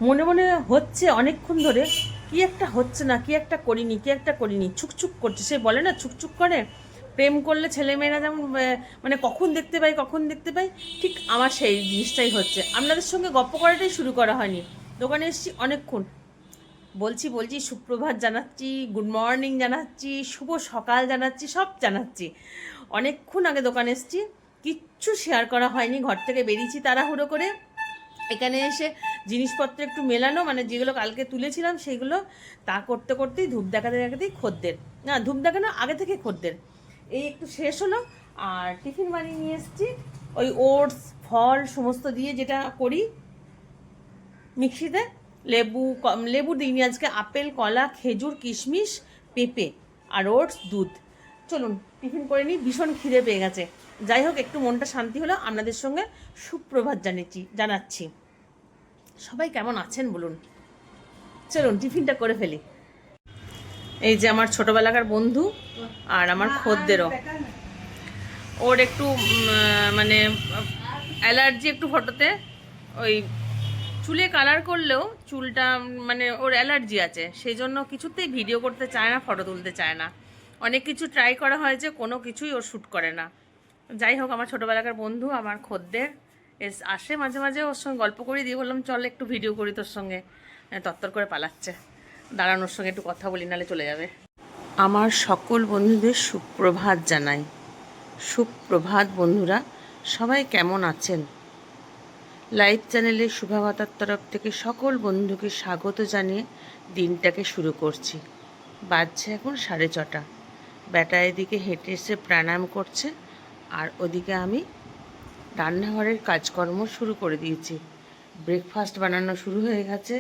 মনে মনে হচ্ছে অনেকক্ষণ ধরে কি একটা হচ্ছে না, কি একটা করিনি, ছুকছুক করছে। সে বলে না ছুকছুক করে, প্রেম করলে ছেলেমেয়েরা যেমন মানে কখন দেখতে পাই, ঠিক আমার সেই জিনিসটাই হচ্ছে। আপনাদের সঙ্গে গল্প করাটাই শুরু করা হয়নি, দোকানে এসেছি অনেকক্ষণ, বলছি সুপ্রভাত জানাচ্ছি, গুড মর্নিং জানাচ্ছি, শুভ সকাল জানাচ্ছি, সব জানাচ্ছি। অনেকক্ষণ আগে দোকানে এসেছি, কিচ্ছু শেয়ার করা হয়নি। ঘর থেকে বেরিয়েছি তাড়াহুড়ো করে, এখানে এসে জিনিসপত্র একটু মেলানো, মানে যেগুলো কালকে তুলেছিলাম সেইগুলো, তা করতে করতেই ধূপ দেখাতেই খদ্দের, না ধূপ দেখানো আগে থেকে খদ্দের এই একটু শেষ হলো। আর টিফিন বানিয়ে নিয়ে এসেছি, ওই ওটস ফল সমস্ত দিয়ে যেটা করি মিক্সিতে, লেবু দিইনি আজকে, আপেল কলা খেজুর কিশমিশ পেঁপে আর ওটস দুধ। চলুন টিফিন করে নিই, ভীষণ খিদে পেয়ে গেছে। যাই হোক, একটু মনটা শান্তি হলো, আপনাদের সঙ্গে সুপ্রভাত জানাচ্ছি। সবাই কেমন আছেন বলুন। চলুন টিফিনটা করে ফেলি। এই যে আমার ছোটবেলাকার বন্ধু আর আমার খদ্দেরও, ওর একটু মানে অ্যালার্জি একটু ফটোতে, ওই চুলে কালার করলেও চুলটা মানে ওর অ্যালার্জি আছে, সেই জন্য কিছুতেই ভিডিও করতে চায় না, ফটো তুলতে চায় না। অনেক কিছু ট্রাই করা হয় যে কোনো কিছুই ওর শ্যুট করে না। যাই হোক, আমার ছোটোবেলাকার বন্ধু, আমার খদ্দের আসে মাঝে মাঝে, ওর সঙ্গে গল্প করি, দিয়ে বললাম চল একটু ভিডিও করি তোর সঙ্গে। তত্তর করে পালাচ্ছে, দাঁড়ানোর সঙ্গে একটু কথা বলি, নালে চলে যাবে। আমার সকল বন্ধুদের সুপ্রভাত জানাই। সুপ্রভাত বন্ধুরা, সবাই কেমন আছেন? লাইভ চ্যানেলে শুভাগতার তরফ থেকে সকল বন্ধুকে স্বাগত জানিয়ে দিনটাকে শুরু করছি। বাজছে এখন 6:30। বেটা এদিকে হেঁটে এসে প্রাণায়াম করছে, আর ওদিকে আমি রান্নাঘরের কাজকর্ম শুরু করে দিয়েছি। ব্রেকফাস্ট বানানো শুরু হয়ে গেছে।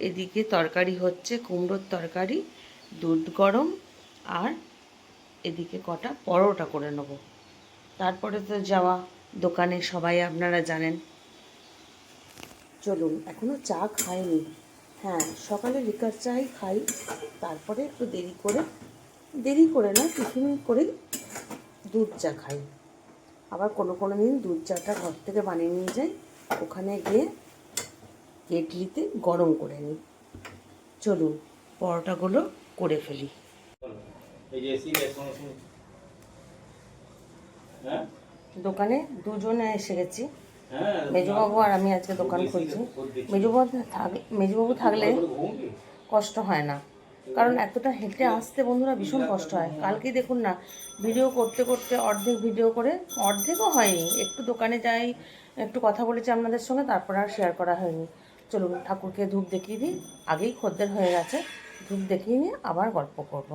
এদিকে তরকারি হচ্ছে, কুমড়োর তরকারি, দুধ গরম, আর এদিকে কটা পরোটা করে নেব। তারপরে তো যাওয়া দোকানে, সবাই আপনারা জানেন। চলুন, এখনও চা খাইনি। হ্যাঁ, সকালে লিকার চাই খাই, তারপরে একটু দেরি করে না, টিফিন করেই দুধ চা খাই। আবার কোনো দিন দুধ চাটা ঘর থেকে বানিয়ে নিয়ে যাই, ওখানে গিয়ে কেটলিতে গরম করে নিই। চলুন পরোটাগুলো করে ফেলি। দোকানে দুজনে এসে গেছি, মেজবাবু আর আমি আজকে দোকান খুলছি। মেজবাবু থাকলে কষ্ট হয় না, কারণ এতটা হেঁটে আসতে বন্ধুরা ভীষণ কষ্ট হয়। কালকেই দেখুন না, ভিডিও করতে করতে অর্ধেক ভিডিও করে, অর্ধেকও হয়নি, একটু দোকানে যাই, একটু কথা বলেছি আপনাদের সঙ্গে, তারপর আর শেয়ার করা হয়নি। চলুন ঠাকুরকে ধূপ দেখিয়ে দিই, আগেই খদ্দের হয়ে গেছে, ধূপ দেখিয়ে নিয়ে আবার গল্প করব।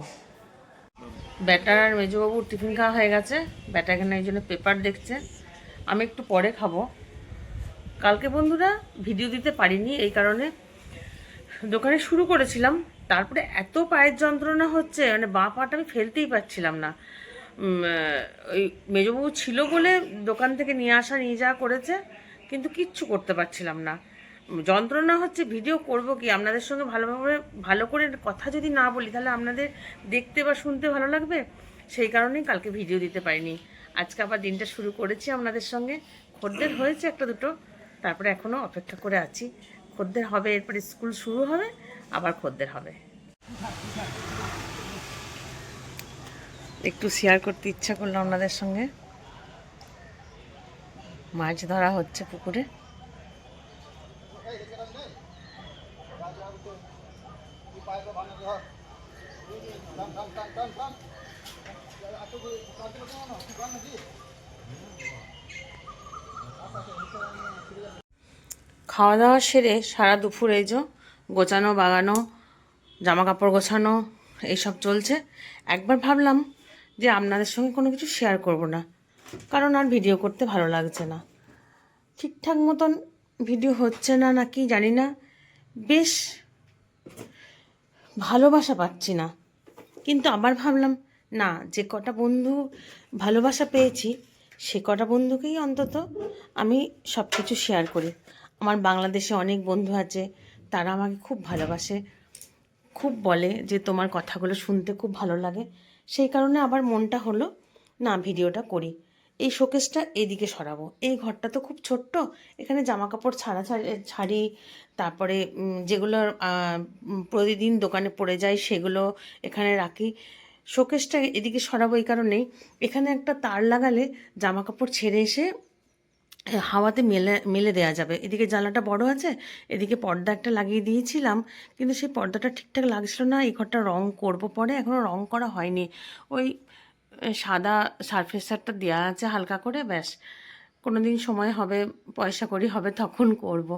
ব্যাটার আর মেজবাবুর টিফিন খাওয়া হয়ে গেছে, ব্যাটা এখানে এই জন্য পেপার দেখছে, আমি একটু পরে খাবো। কালকে বন্ধুরা ভিডিও দিতে পারিনি, এই কারণে দোকানে শুরু করেছিলাম, তারপরে এত পায়ের যন্ত্রণা হচ্ছে, মানে বাঁ পাটা আমি ফেলতেই পারছিলাম না। ওই মেজবাবু ছিল বলে দোকান থেকে নিয়ে যাওয়া করেছে, কিন্তু কিচ্ছু করতে পারছিলাম না, যন্ত্রণা হচ্ছে। ভিডিও করব কি, আপনাদের সঙ্গে ভালো করে কথা যদি না বলি, তাহলে আপনাদের দেখতে বা শুনতে ভালো লাগবে? সেই কারণেই কালকে ভিডিও দিতে পারিনি। আজকে আবার দিনটা শুরু করেছি আপনাদের সঙ্গে। খদ্দের হয়েছে একটা দুটো, তারপরে এখনও অপেক্ষা করে আছি। খদ্দের হবে, এরপরে স্কুল শুরু হবে, আবার খদ্দের হবে। একটু শেয়ার করতে ইচ্ছা করলো আপনাদের সঙ্গে। মাছ ধরা হচ্ছে পুকুরে। খাওয়া দাওয়া সেরে সারা দুপুর এই যে গোছানো বাগানো, জামা কাপড় গোছানো, এইসব চলছে। একবার ভাবলাম যে আপনাদের সঙ্গে কোনো কিছু শেয়ার করব না, কারণ আর ভিডিও করতে ভালো লাগছে না, ঠিকঠাক মতন ভিডিও হচ্ছে না নাকি জানি না, বেশ ভালোবাসা পাচ্ছি না। কিন্তু আবার ভাবলাম না, যে কটা বন্ধু ভালোবাসা পেয়েছি, সে কটা বন্ধুকেই অন্তত আমি সব কিছু শেয়ার করি। আমার বাংলাদেশে অনেক বন্ধু আছে, তারা আমাকে খুব ভালোবাসে, খুব বলে যে তোমার কথাগুলো শুনতে খুব ভালো লাগে। সেই কারণে আবার মনটা হলো না, ভিডিওটা করি। এই শোকেসটা এইদিকে সরাবো। এই ঘরটা তো খুব ছোট্ট, এখানে জামা কাপড় ছাড়ি, তারপরে যেগুলো প্রতিদিন দোকানে পড়ে যায় সেগুলো এখানে রাখি। শোকেসটা এদিকে সরাবো এই কারণেই, এখানে একটা তার লাগালে জামা কাপড় ছেড়ে এসে হাওয়াতে মেলে মেলে দেওয়া যাবে। এদিকে জানলাটা বড় আছে, এদিকে পর্দা একটা লাগিয়ে দিয়েছিলাম, কিন্তু সেই পর্দাটা ঠিকঠাক লাগছিল না। এই ঘরটা রং করব পরে, এখনও রং করা হয়নি। ওই সাদা সারফেসারটা দেওয়া আছে হালকা করে, ব্যাস। কোনো দিন সময় হবে, পয়সা করি হবে, তখন করব।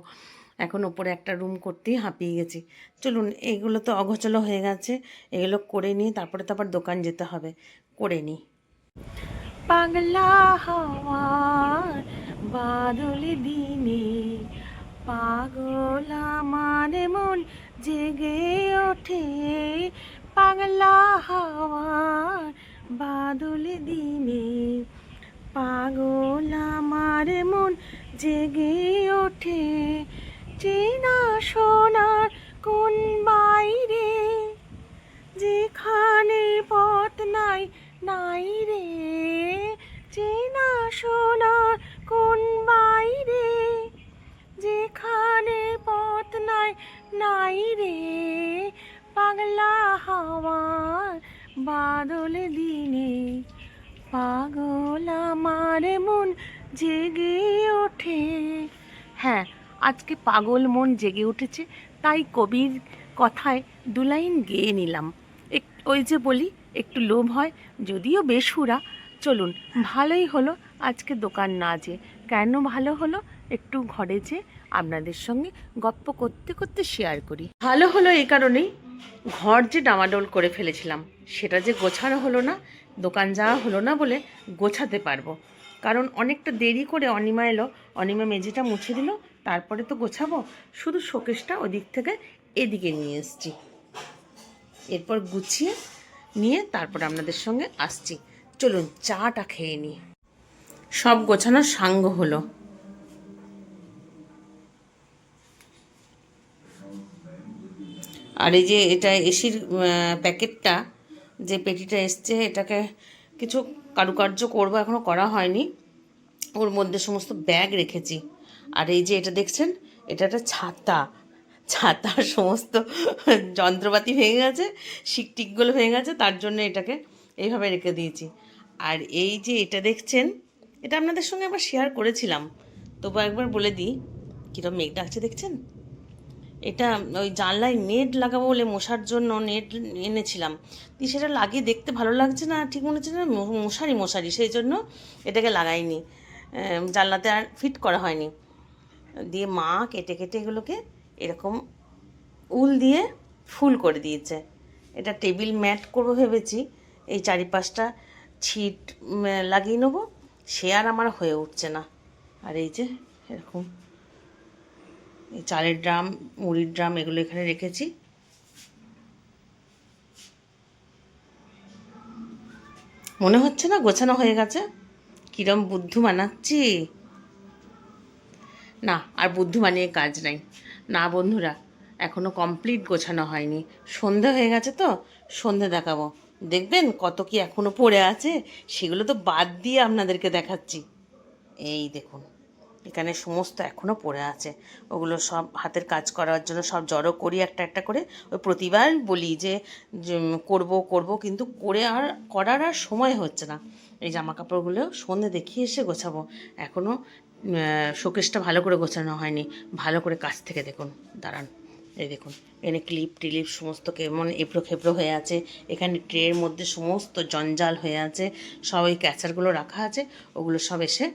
এখন ওপরে একটা রুম করতেই হাঁপিয়ে গেছি। চলুন, এগুলো তো অগোছালো হয়ে গেছে, এগুলো করে নিই, তারপরে তো আবার দোকান যেতে হবে, করে নিই। পাগলা হাওয়ার বাদলি দিনে পাগল আমার মন জেগে ওঠে, পাগলা হাওয়ার বাদলি দিনে পাগল আমার মন জেগে ওঠে, চেনা সোনার কোন বাইরে যেখানে পথ নাই নাই রে, চেনা সোনার কোন বাইরে যেখানে পথ নাই নাই রে, পাগলা হাওয়ার বাদল দিনে পাগল আমার মন জেগে ওঠে। হ্যাঁ, আজকে পাগল মন জেগে উঠেছে, তাই কবির কথায় দু লাইন গেয়ে নিলাম। ওই যে বলি, একটু লোভ হয়, যদিও বেসুরা। চলুন, ভালোই হলো আজকে দোকান না যেয়ে। কেন ভালো হলো, একটু ঘরে যেয়ে আপনাদের সঙ্গে গপ্প করতে করতে শেয়ার করি। ভালো হলো এই কারণেই, ঘর যে ডামাডোল করে ফেলেছিলাম সেটা যে গোছানো হলো না, দোকান যাওয়া হলো না বলে গোছাতে পারবো। কারণ অনেকটা দেরি করে অনিমা এলো, অনিমা মেঝেটা মুছে দিল, তারপরে তো গোছাবো। শুধু শোকেসটা ওদিক থেকে এদিকে নিয়ে এসছি, এরপর গুছিয়ে নিয়ে তারপর আপনাদের সঙ্গে আসছি। চলুন চাটা খেয়ে নিই। সব গোছানোর সাঙ্গ হলো। আর এই যে এটা এসির প্যাকেটটা, যে পেটিটা এসছে, এটাকে কিছু কারুকার্য করবো, এখনও করা হয়নি। ওর মধ্যে সমস্ত ব্যাগ রেখেছি। আর এই যে এটা দেখছেন, এটা একটা ছাতা, ছাতার সমস্ত যন্ত্রপাতি ভেঙে গেছে, শিকটিকগুলো ভেঙে গেছে, তার জন্য এটাকে এইভাবে রেখে দিয়েছি। আর এই যে এটা দেখছেন, এটা আপনাদের সঙ্গে একবার শেয়ার করেছিলাম, তবু একবার বলে দিই। কীরকম মেঘ ডাকছে দেখছেন? এটা ওই জানলায় নেট লাগাবো বলে মশার জন্য নেট এনেছিলাম, দিয়ে সেটা লাগিয়ে দেখতে ভালো লাগছে না, ঠিক মনে হচ্ছে না মশারি, সেই জন্য এটাকে লাগাইনি, জানলাতে আর ফিট করা হয়নি। দিয়ে মা কেটে কেটে এগুলোকে এরকম উল দিয়ে ফুল করে দিয়েছে। এটা টেবিল ম্যাট করবো ভেবেছি, এই চারিপাশটা ছিট লাগিয়ে নেবো, সে আর আমার হয়ে উঠছে না। আর এই যে এরকম এই চালের ড্রাম, মুড়ির ড্রাম, এগুলো এখানে রেখেছি। মনে হচ্ছে না গোছানো হয়ে গেছে? কিরম বুদ্ধু বানাচ্ছি না, আর বুদ্ধু বানিয়ে কাজ নাই। না বন্ধুরা, এখনও কমপ্লিট গোছানো হয়নি, সন্ধে হয়ে গেছে তো, সন্ধে দেখাবো। দেখবেন কত কি এখনও পড়ে আছে, সেগুলো তো বাদ দিয়ে আপনাদেরকে দেখাচ্ছি। এই দেখুন, এখানে সমস্ত এখনও পড়ে আছে, ওগুলো সব হাতের কাজ করার জন্য সব জড়ো করি একটা একটা করে। ওই প্রতিবার বলি যে করব, কিন্তু করার আর সময় হচ্ছে না। এই জামা কাপড়গুলো সন্ধে দেখিয়ে এসে গোছাবো, এখনও শোকেসটা ভালো করে গোছানো হয়নি। ভালো করে কাছ থেকে দেখুন, দাঁড়ান, এই দেখুন, এখানে ক্লিপ টিলিপ সমস্ত কেমন এবড়ো খেবড়ো হয়ে আছে, এখানে ট্রের মধ্যে সমস্ত জঞ্জাল হয়ে আছে, সব ওই ক্যাচারগুলো রাখা আছে, ওগুলো সব এসে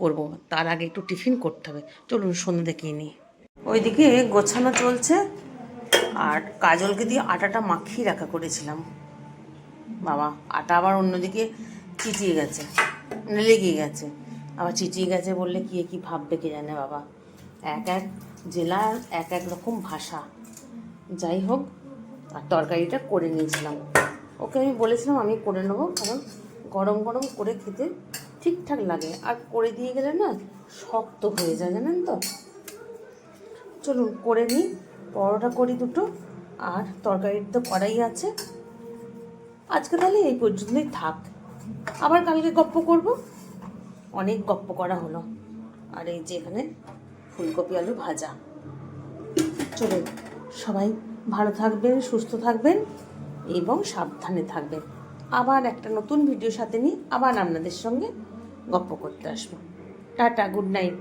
করব। তার আগে একটু টিফিন করতে হবে। চলুন সন্ধ্যে দেখিয়ে নিই। ওইদিকে গোছানো চলছে, আর কাজলকে দিয়ে আটাটা মাখিয়ে রাখা করেছিলাম। বাবা, আটা আবার অন্যদিকে চিটিয়ে গেছে, লেগে গেছে, আবার চিটিয়ে গেছে বললে কি ভাববে কে জানে বাবা। এক এক জেলার এক এক রকম ভাষা। যাই হোক, আর তরকারিটা করে নিয়েছিলাম, ওকে আমি বলেছিলাম আমি করে নেবো, কারণ গরম গরম করে খেতে ঠিকঠাক লাগে, আর করে দিয়ে গেলে না শক্ত হয়ে যায়, জানেন তো। চলুন করে নিই, পরোটা করি দুটো, আর তরকারির তো কড়াই আছে। আজকে তাহলে এই পর্যন্তই থাক, আবার কালকে গপ্প করব। অনেক গপ্প করা হলো। আর এই যে এখানে ফুলকপি আলু ভাজা। চলুন, সবাই ভালো থাকবেন, সুস্থ থাকবেন এবং সাবধানে থাকবেন। আবার একটা নতুন ভিডিওর সাথে নিয়ে আবার আপনাদের সঙ্গে গপ্প করতে আসবো। Tata, good night.